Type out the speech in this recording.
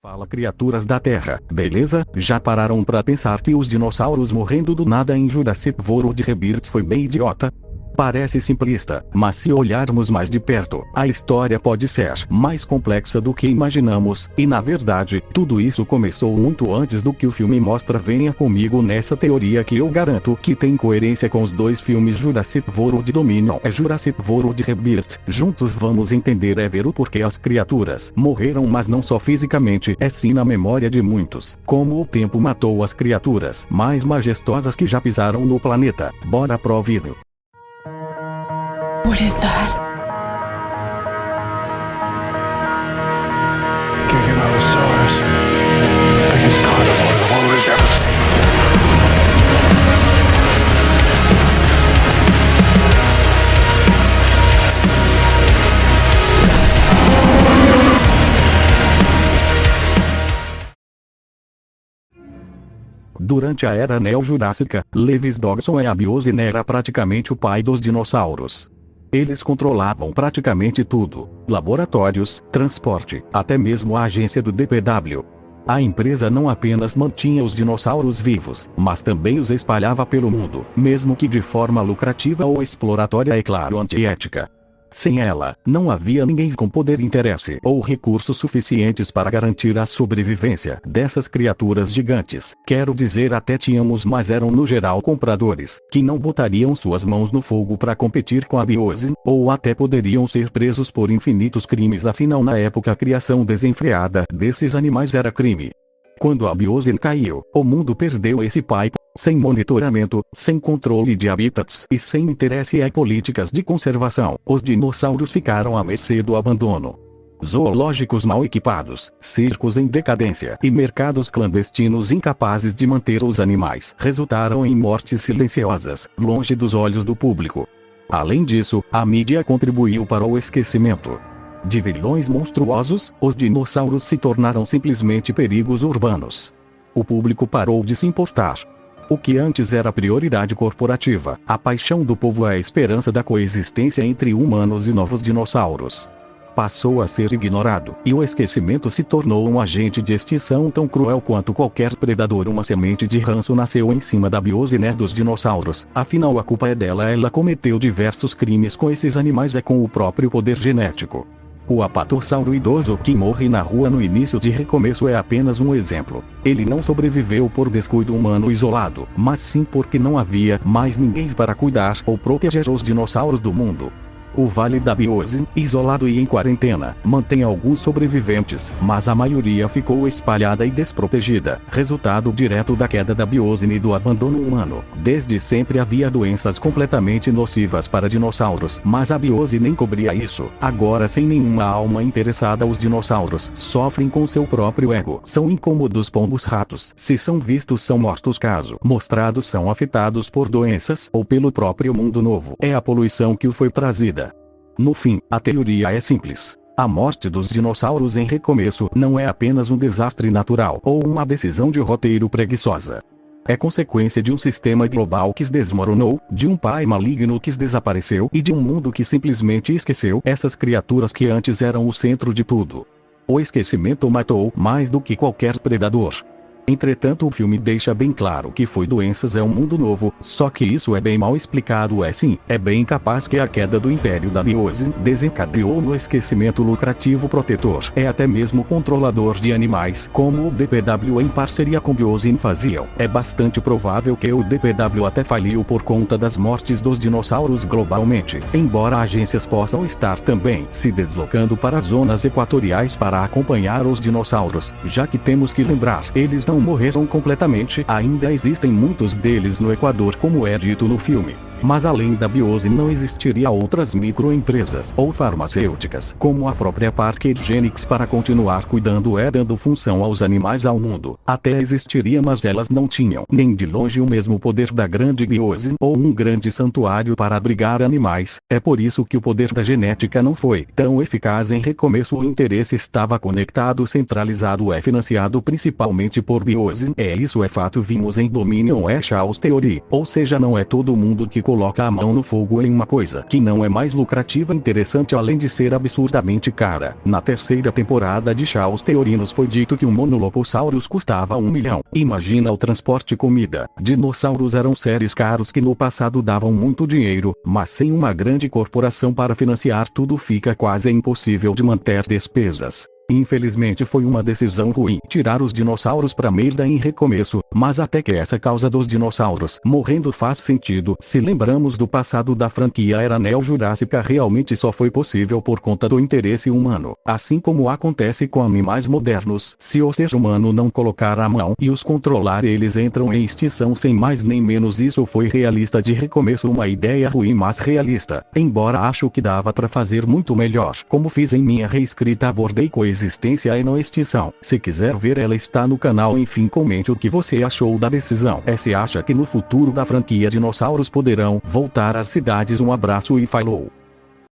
Fala, criaturas da Terra, beleza? Já pararam pra pensar que os dinossauros morrendo do nada em Jurassic World Rebirth foi bem idiota? Parece simplista, mas se olharmos mais de perto, a história pode ser mais complexa do que imaginamos, e na verdade, tudo isso começou muito antes do que o filme mostra. Venha comigo nessa teoria que eu garanto que tem coerência com os dois filmes Jurassic World Dominion e Jurassic World Rebirth. Juntos vamos entender e ver o porquê as criaturas morreram, mas não só fisicamente, é sim na memória de muitos. Como o tempo matou as criaturas mais majestosas que já pisaram no planeta. Bora pro vídeo. What is that? Giganotosaurus. Biggest carnivore the world has ever seen. Durante a Era Neo-Jurássica, Lewis Dodgson e a Biosyn era praticamente o pai dos dinossauros. Eles controlavam praticamente tudo: laboratórios, transporte, até mesmo a agência do DPW. A empresa não apenas mantinha os dinossauros vivos, mas também os espalhava pelo mundo, mesmo que de forma lucrativa ou exploratória, é claro, antiética. Sem ela, não havia ninguém com poder, interesse ou recursos suficientes para garantir a sobrevivência dessas criaturas gigantes. Quero dizer, até tínhamos, mas eram no geral compradores, que não botariam suas mãos no fogo para competir com a Biosyn, ou até poderiam ser presos por infinitos crimes. Afinal, na época, a criação desenfreada desses animais era crime. Quando a Biosyn caiu, o mundo perdeu esse pai. Sem monitoramento, sem controle de habitats e sem interesse em políticas de conservação, os dinossauros ficaram à mercê do abandono. Zoológicos mal equipados, circos em decadência e mercados clandestinos incapazes de manter os animais resultaram em mortes silenciosas, longe dos olhos do público. Além disso, a mídia contribuiu para o esquecimento. De vilões monstruosos, os dinossauros se tornaram simplesmente perigos urbanos. O público parou de se importar. O que antes era prioridade corporativa, a paixão do povo, a esperança da coexistência entre humanos e novos dinossauros, passou a ser ignorado, e o esquecimento se tornou um agente de extinção tão cruel quanto qualquer predador. Uma semente de ranço nasceu em cima da Biosyn dos dinossauros. Afinal, a culpa é dela. Ela cometeu diversos crimes com esses animais e com o próprio poder genético. O apatossauro idoso que morre na rua no início de Recomeço é apenas um exemplo. Ele não sobreviveu por descuido humano isolado, mas sim porque não havia mais ninguém para cuidar ou proteger os dinossauros do mundo. O Vale da Biosyn, isolado e em quarentena, mantém alguns sobreviventes, mas a maioria ficou espalhada e desprotegida, resultado direto da queda da Biosyn e do abandono humano. Desde sempre havia doenças completamente nocivas para dinossauros, mas a Biosyn nem cobria isso. Agora, sem nenhuma alma interessada, os dinossauros sofrem com seu próprio ego. São incômodos pombos ratos. Se são vistos, são mortos. Caso mostrados, são afetados por doenças ou pelo próprio mundo novo. É a poluição que o foi trazida. No fim, a teoria é simples. A morte dos dinossauros em Recomeço não é apenas um desastre natural ou uma decisão de roteiro preguiçosa. É consequência de um sistema global que se desmoronou, de um pai maligno que se desapareceu e de um mundo que simplesmente esqueceu essas criaturas que antes eram o centro de tudo. O esquecimento matou mais do que qualquer predador. Entretanto, o filme deixa bem claro que foi doenças, é um mundo novo, só que isso é bem mal explicado. É bem capaz que a queda do Império da Biosyn desencadeou no esquecimento lucrativo protetor, até mesmo controlador de animais, como o DPW em parceria com Biosyn faziam. É bastante provável que o DPW até faliu por conta das mortes dos dinossauros globalmente, embora agências possam estar também se deslocando para as zonas equatoriais para acompanhar os dinossauros, já que temos que lembrar, eles não morreram completamente, ainda existem muitos deles no Equador, como é dito no filme. Mas além da Biosyn não existiria outras microempresas ou farmacêuticas, como a própria Parker Genix, para continuar cuidando e dando função aos animais ao mundo. Até existiria, mas elas não tinham nem de longe o mesmo poder da grande Biosyn ou um grande santuário para abrigar animais. É por isso que o poder da genética não foi tão eficaz em Recomeço. O interesse estava conectado, centralizado e financiado principalmente por Biosyn. Isso é fato, vimos em Dominion e Chaos Theory. Ou seja, não é todo mundo que coloca a mão no fogo em uma coisa que não é mais lucrativa e interessante além de ser absurdamente cara. Na terceira temporada de Chaos Theorinos foi dito que um Monoloposaurus custava 1 milhão. Imagina o transporte comida. Dinossauros eram seres caros que no passado davam muito dinheiro, mas sem uma grande corporação para financiar tudo fica quase impossível de manter despesas. Infelizmente foi uma decisão ruim tirar os dinossauros pra merda em recomeço, mas até que essa causa dos dinossauros morrendo faz sentido. Se lembramos do passado da franquia era neo-jurássica, realmente só foi possível por conta do interesse humano. Assim como acontece com animais modernos, se o ser humano não colocar a mão e os controlar eles entram em extinção sem mais nem menos. Isso foi realista de recomeço, uma ideia ruim mas realista, embora acho que dava pra fazer muito melhor. Como fiz em minha reescrita, abordei coexistência e não extinção. Se quiser ver, ela está no canal. Enfim, comente o que você achou da decisão. Se acha que no futuro da franquia dinossauros poderão voltar às cidades. Um abraço e falou!